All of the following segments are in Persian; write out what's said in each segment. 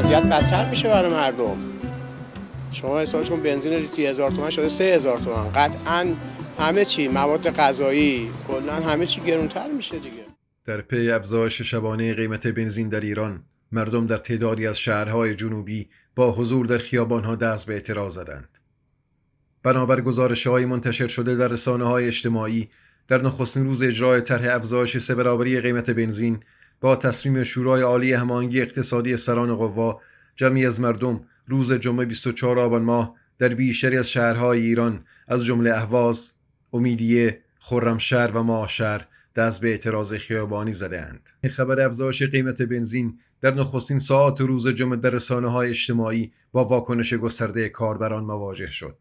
وضعیت بدتر میشه برای مردم. شما حساب کن بنزین لیتری 1000 تومان شده 3000 تومان. قطعاً همه چی، مواد غذایی، کلاً همه چی گرونتر میشه دیگه. در پی افزایش شبانه قیمت بنزین در ایران، مردم در تعدادی از شهرهای جنوبی با حضور در خیابان‌ها دست به اعتراض زدند. بنابر گزارش‌های منتشر شده در رسانه‌های اجتماعی، در نخستین روز اجرای طرح افزایش 3 برابری قیمت بنزین با تصمیم شورای عالی هماهنگی اقتصادی سران قوا، جمعی از مردم روز جمعه 24 آبان ماه در بیشتری از شهرهای ایران از جمله اهواز، امیدیه، خرمشهر و ماهشهر دست به اعتراض خیابانی زده‌اند. خبر افزایش قیمت بنزین در نخستین ساعات روز جمعه در رسانه‌های اجتماعی با واکنش گسترده کاربران مواجه شد.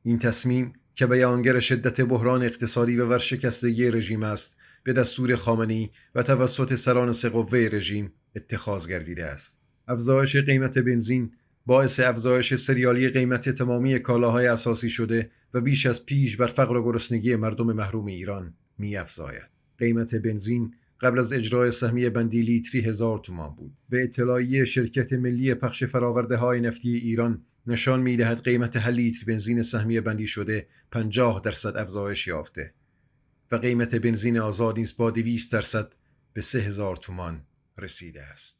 این تصمیم که بیانگر شدت بحران اقتصادی و ورشکستگی رژیم است، به دستور خامنه‌ای و توسط سران سه قوه رژیم اتخاذ گردیده است. افزایش قیمت بنزین باعث افزایش سریالی قیمت تمامی کالاهای اساسی شده و بیش از پیش بر فقر و گرسنگی مردم محروم ایران می‌افزاید. قیمت بنزین قبل از اجرای سهمیه بندی لیتری 1000 تومان بود. به اطلاعیه شرکت ملی پخش فرآورده‌های نفتی ایران نشان می‌دهد قیمت هر لیتر بنزین سهمیه بندی شده 50% افزایش یافته و قیمت بنزین آزاد نیز با 200% به 3000 تومان رسیده است.